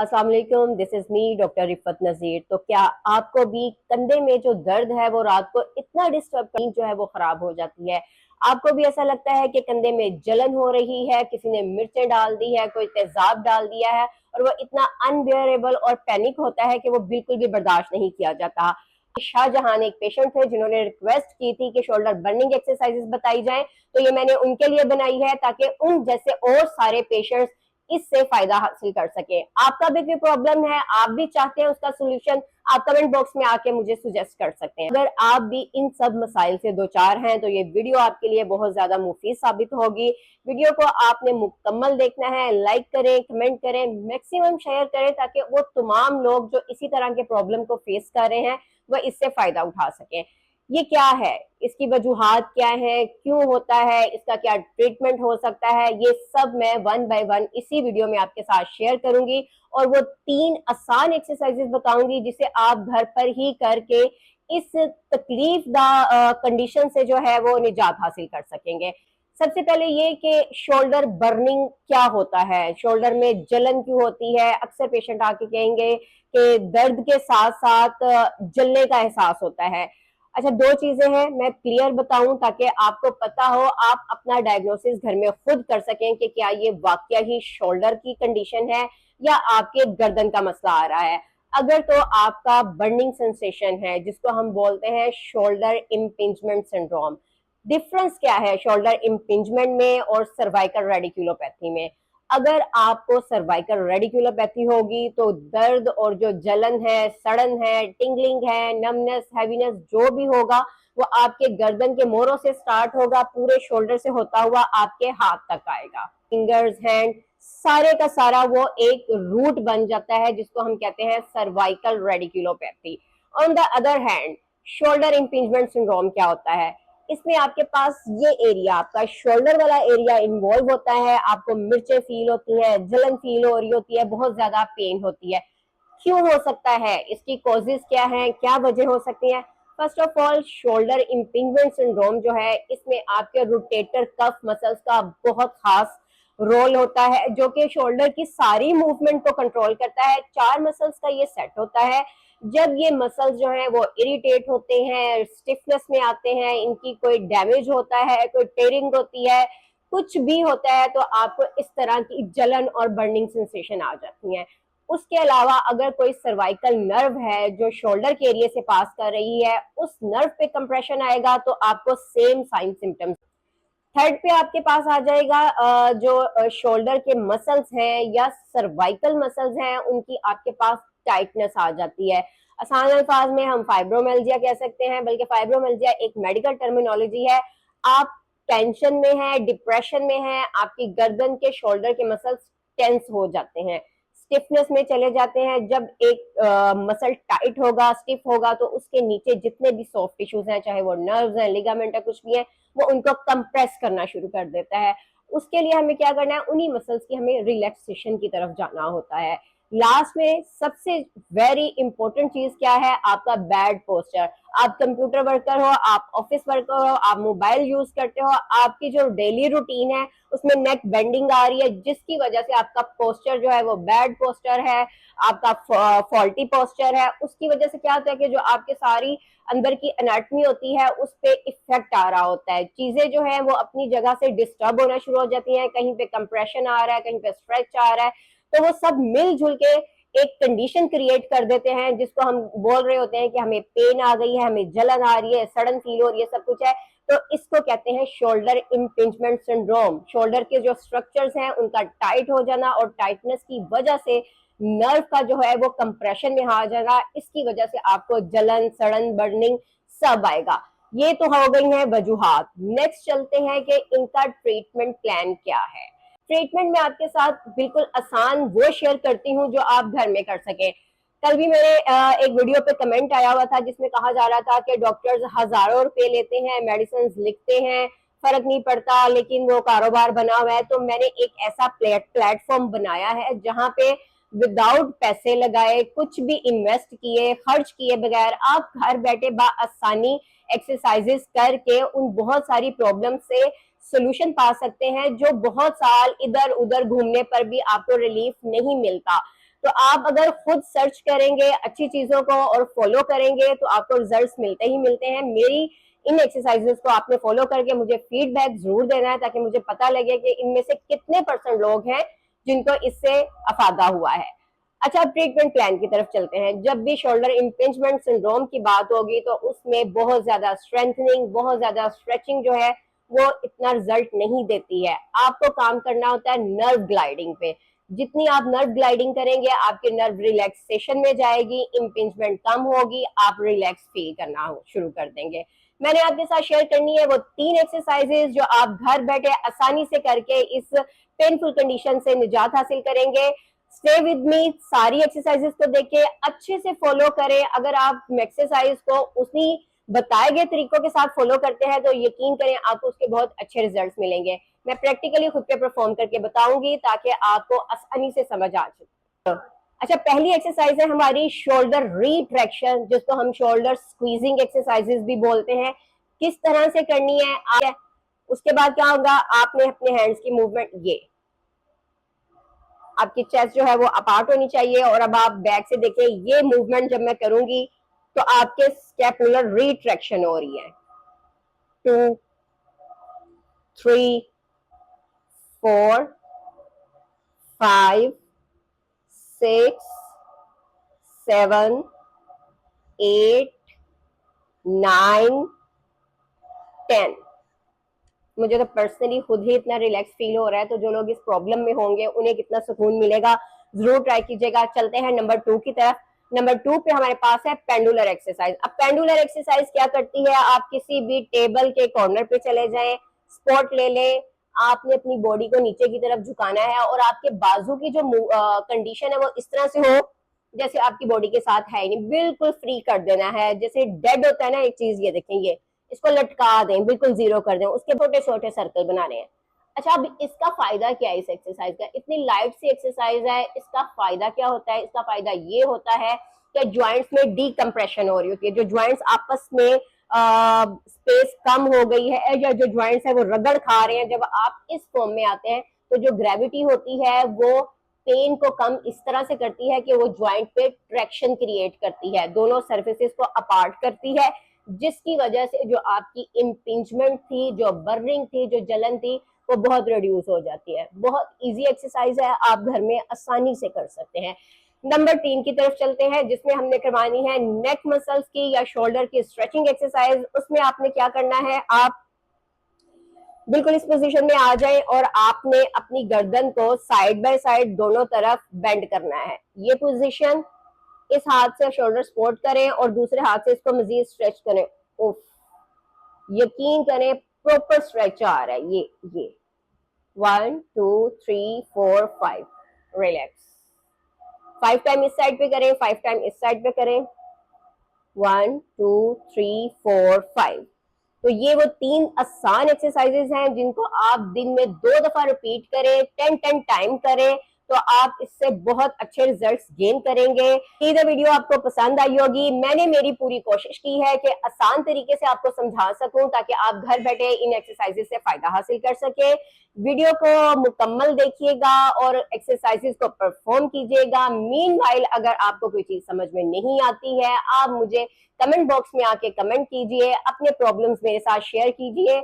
अस्सलाम वालेकुम, this is me doctor Rifat Nazir. तो क्या आपको भी कंधे में जो दर्द है वो रात को इतना डिस्टर्ब जो है वो खराब हो जाती है? आपको भी ऐसा लगता है कि कंधे में जलन हो रही है, किसी ने मिर्चें डाल दी है, कोई तेजाब डाल दिया है और वो इतना अनबियरेबल और पैनिक होता है कि वो बिल्कुल भी बर्दाश्त नहीं किया जाता। शाहजहां एक पेशेंट थे जिन्होंने रिक्वेस्ट की थी कि शोल्डर बर्निंग एक्सरसाइजेस बताई जाएं, तो ये मैंने उनके लिए बनाई है ताकि उन जैसे और सारे पेशेंट्स इससे फायदा हासिल कर सके। आपका भी कोई प्रॉब्लम है, आप भी चाहते हैं उसका सोल्यूशन, आप कमेंट बॉक्स में आके मुझे सुजेस्ट कर सकते हैं। अगर आप भी इन सब मसाइल से दो चार हैं तो ये वीडियो आपके लिए बहुत ज्यादा मुफीद साबित होगी। वीडियो को आपने मुकम्मल देखना है, लाइक करें, कमेंट करें, मैक्सिमम शेयर करें ताकि वो तमाम लोग जो इसी तरह के प्रॉब्लम को फेस कर रहे हैं वह इससे फायदा उठा सकें। ये क्या है, इसकी वजूहात क्या है, क्यों होता है, इसका क्या ट्रीटमेंट हो सकता है, ये सब मैं वन बाय वन इसी वीडियो में आपके साथ शेयर करूंगी और वो 3 आसान एक्सरसाइजेस बताऊंगी जिसे आप घर पर ही करके इस तकलीफ दा कंडीशन से जो है वो निजात हासिल कर सकेंगे। सबसे पहले ये कि शोल्डर बर्निंग क्या होता है, शोल्डर में जलन क्यों होती है। अक्सर पेशेंट आके कहेंगे कि दर्द के साथ साथ जलने का एहसास होता है। अच्छा, 2 चीजें हैं, मैं क्लियर बताऊं ताकि आपको पता हो, आप अपना डायग्नोसिस घर में खुद कर सकें कि क्या ये वाकया ही शोल्डर की कंडीशन है या आपके गर्दन का मसला आ रहा है। अगर तो आपका बर्निंग सेंसेशन है जिसको हम बोलते हैं शोल्डर इम्पिंजमेंट सिंड्रोम। डिफरेंस क्या है शोल्डर इम्पिंजमेंट में और सर्वाइकल रेडिकुलोपैथी में? अगर आपको सर्वाइकल रेडिकुलोपैथी होगी तो दर्द और जो जलन है, सड़न है, टिंगलिंग है, नमनेस, हैवीनेस जो भी होगा वो आपके गर्दन के मोरों से स्टार्ट होगा, पूरे शोल्डर से होता हुआ आपके हाथ तक आएगा। फिंगर्स, हैंड, सारे का सारा वो एक रूट बन जाता है जिसको हम कहते हैं cervical radiculopathy. On the other hand, shoulder impingement syndrome क्या होता है? इसमें आपके पास ये एरिया, आपका शोल्डर वाला एरिया इन्वॉल्व होता है, आपको मिर्चें फील होती है, जलन फील हो रही होती है, बहुत ज्यादा पेन होती है। क्यों हो सकता है, इसकी कॉजेज क्या है, क्या वजह हो सकती है? First of all, shoulder impingement syndrome जो है इसमें आपके रोटेटर कफ मसल्स का बहुत खास रोल होता है जो कि शोल्डर की सारी मूवमेंट को कंट्रोल करता है। 4 मसल्स का ये सेट होता है। जब ये मसल्स जो है वो इरिटेट होते हैं, स्टिफनेस में आते हैं, इनकी कोई डैमेज होता है, कोई टेयरिंग होती है, कुछ भी होता है तो आपको इस तरह की जलन और बर्निंग सेंसेशन आ जाती है। उसके अलावा अगर कोई सर्वाइकल नर्व है जो शोल्डर के एरिया से पास कर रही है, उस नर्व पे कंप्रेशन आएगा तो आपको सेम साइन सिम्टम्स। थर्ड पे आपके पास आ जाएगा जो शोल्डर के मसल्स हैं या सर्वाइकल मसल्स हैं उनकी आपके पास टाइटनेस आ जाती है। आसान अल्फाज में हम फाइब्रोमेल्जिया कह सकते हैं, बल्कि फाइब्रोमेल्जिया एक मेडिकल टर्मिनोलॉजी है। आप टेंशन में है, डिप्रेशन में है, आपकी गर्दन के शोल्डर के मसल्स टेंस हो जाते हैं, स्टिफनेस में चले जाते हैं। जब एक मसल टाइट होगा, स्टिफ होगा तो उसके नीचे जितने भी सॉफ्ट टिश्यूज हैं, चाहे वो नर्व्स हैं, लिगामेंट है, कुछ भी है, वो उनको कंप्रेस करना शुरू कर देता है। उसके लिए हमें क्या करना है, उन्हीं मसल्स की हमें रिलैक्सेशन की तरफ जाना होता है। लास्ट में सबसे वेरी इंपॉर्टेंट चीज क्या है, आपका बैड पोस्चर। आप कंप्यूटर वर्कर हो, आप ऑफिस वर्कर हो, आप मोबाइल यूज करते हो, आपकी जो डेली रूटीन है उसमें नेक बेंडिंग आ रही है जिसकी वजह से आपका पोस्चर जो है वो बैड पोस्चर है, आपका फॉल्टी पोस्चर है। उसकी वजह से क्या होता है कि जो आपके सारी अंदर की एनाटमी होती है उस पे इफेक्ट आ रहा होता है, चीजें जो है वो अपनी जगह से डिस्टर्ब होना शुरू हो जाती हैं, कहीं पे कंप्रेशन आ रहा है, कहीं पे स्ट्रेच आ रहा है, तो वो सब मिलजुल के एक कंडीशन क्रिएट कर देते हैं जिसको हम बोल रहे होते हैं कि हमें पेन आ गई है, हमें जलन आ रही है, सडन फील हो रही है, सब कुछ है। तो इसको कहते हैं शोल्डर इम्पिंजमेंट सिंड्रोम। शोल्डर के जो स्ट्रक्चर्स हैं उनका टाइट हो जाना और टाइटनेस की वजह से नर्व का जो है वो कंप्रेशन में आ जाएगा, इसकी वजह से आपको जलन, सड़न, बर्निंग सब आएगा। ये तो हो गई है वजूहात। नेक्स्ट चलते हैं कि इनका ट्रीटमेंट प्लान क्या है। ट्रीटमेंट में आपके साथ बिल्कुल आसान वो शेयर करती हूँ जो आप घर में कर सके। कल भी मेरे एक वीडियो पे कमेंट आया हुआ था जिसमें कहा जा रहा था कि डॉक्टर्स हजारों रुपए लेते हैं, मेडिसिन लिखते हैं, फर्क नहीं पड़ता, लेकिन वो कारोबार बना हुआ है। तो मैंने एक ऐसा प्लेटफॉर्म बनाया है जहां पे विदाउट पैसे लगाए, कुछ भी इन्वेस्ट किए, खर्च किए बगैर आप घर बैठे आसानी एक्सरसाइजेस करके उन बहुत सारी प्रॉब्लम से सोल्यूशन पा सकते हैं जो बहुत साल इधर उधर घूमने पर भी आपको रिलीफ नहीं मिलता। तो आप अगर खुद सर्च करेंगे अच्छी चीजों को और फॉलो करेंगे तो आपको रिजल्ट्स मिलते ही मिलते हैं। मेरी इन एक्सरसाइजेस को आपने फॉलो करके मुझे फीडबैक जरूर देना है, ताकि मुझे पता लगे कि इनमें से कितने % लोग हैं जिनको इससे अफादा हुआ है। अच्छा, अब ट्रीटमेंट प्लान की तरफ चलते हैं। जब भी शोल्डर इम्पिंजमेंट सिंड्रोम की बात होगी तो उसमें बहुत ज्यादा स्ट्रेंथनिंग, बहुत ज्यादा स्ट्रेचिंग जो है वो इतना रिजल्ट नहीं देती है। आपको काम करना होता है नर्व ग्लाइडिंग पे। जितनी आप नर्व ग्लाइडिंग करेंगे आपके नर्व रिलैक्सेशन में जाएगी, इम्पिंजमेंट कम होगी, आप रिलैक्स फील करना शुरू कर देंगे। मैंने आपके साथ शेयर करनी है वो 3 एक्सरसाइजेस जो आप घर बैठे आसानी से करके इस पेनफुल कंडीशन से निजात हासिल करेंगे। स्टे विद मी, सारी एक्सरसाइजेस को देखें, अच्छे से फॉलो करें। अगर आप एक्सरसाइज को उसी बताए गए तरीकों के साथ फॉलो करते हैं तो यकीन करें आपको उसके बहुत अच्छे रिजल्ट्स मिलेंगे। मैं प्रैक्टिकली खुद पे परफॉर्म करके बताऊंगी ताकि आपको आसानी से समझ आ सके। अच्छा, पहली एक्सरसाइज है हमारी शोल्डर रिट्रैक्शन, जिसको हम शोल्डर स्क्वीजिंग एक्सरसाइजेस भी बोलते हैं। किस तरह से करनी है, उसके बाद क्या होगा, आपने अपने हैंड्स की मूवमेंट, ये आपकी चेस्ट जो है वो अपार्ट होनी चाहिए। और अब आप बैक से देखिए, ये मूवमेंट जब मैं करूंगी तो आपके स्कैपुलर रिट्रैक्शन हो रही है। 2, 3, 4, 5, 6, 7, 8, 9, 10। मुझे तो पर्सनली खुद ही इतना रिलैक्स फील हो रहा है, तो जो लोग इस प्रॉब्लम में होंगे उन्हें कितना सुकून मिलेगा, जरूर ट्राई कीजिएगा। चलते हैं नंबर 2 की तरफ। नंबर 2 पे हमारे पास है पेंडुलर एक्सरसाइज। अब पेंडुलर एक्सरसाइज क्या करती है, आप किसी भी टेबल के कॉर्नर पे चले जाएं, स्पॉट ले लें, आपने अपनी बॉडी को नीचे की तरफ झुकाना है और आपके बाजू की जो कंडीशन है वो इस तरह से हो जैसे आपकी बॉडी के साथ है ही नहीं, बिल्कुल फ्री कर देना है। जैसे डेड होता है ना एक चीज, ये देखें, ये इसको लटका दें, बिल्कुल जीरो कर दें, उसके छोटे छोटे सर्कल बनाने हैं। अच्छा, अब इसका फायदा क्या है इस एक्सरसाइज का, इतनी लाइट सी एक्सरसाइज है, इसका फायदा क्या होता है, इसका फायदा ये होता है कि ज्वाइंट्स में डीकम्प्रेशन हो रही होती है। जो ज्वाइंट्स आपस में स्पेस कम हो गई है या जो ज्वाइंट्स है वो रगड़ खा रहे हैं, जब आप इस फॉर्म में आते हैं तो जो ग्रेविटी होती है वो पेन को कम इस तरह से करती है कि वो ज्वाइंट पे ट्रैक्शन क्रिएट करती है, दोनों सर्फेसिस को अपार्ट करती है, जिसकी वजह से जो आपकी इम्पिंजमेंट थी, जो बर्निंग थी, जो जलन थी, वो बहुत रिड्यूस हो जाती है। बहुत इजी एक्सरसाइज है, आप घर में आसानी से कर सकते हैं। नंबर 3 की तरफ चलते हैं, जिसमें हमने करवानी है नेक मसल्स की या शोल्डर की स्ट्रेचिंग एक्सरसाइज। उसमें आपने क्या करना है, आप बिल्कुल इस पोजीशन में आ जाएं और आपने अपनी गर्दन को साइड बाय साइड दोनों तरफ बेंड करना है। ये पोजीशन, इस हाथ से शोल्डर सपोर्ट करें और दूसरे हाथ से इसको मजीद स्ट्रेच करें। उफ, यकीन करें प्रॉपर स्ट्रेच आ रहा है। ये 1, 2, 3, 4, 5, रिलैक्स। 5 टाइम इस साइड पे करें, 5 टाइम इस साइड पे करें। 1, 2, 3, 4, 5। तो ये वो 3 आसान एक्सरसाइजेस हैं जिनको आप दिन में 2 दफा रिपीट करें, 10 टाइम करें, तो आप इससे बहुत अच्छे रिजल्ट्स गेन करेंगे। ये वीडियो आपको पसंद आई होगी। मैंने मेरी पूरी कोशिश की है कि आसान तरीके से आपको समझा सकूं ताकि आप घर बैठे इन एक्सरसाइजेस से फायदा हासिल कर सके। वीडियो को मुकम्मल देखिएगा और एक्सरसाइजेस को परफॉर्म कीजिएगा। मीनवाइल अगर आपको कोई चीज समझ में नहीं आती है, आप मुझे कमेंट बॉक्स में आके कमेंट कीजिए, अपने प्रॉब्लम्स मेरे साथ शेयर कीजिए।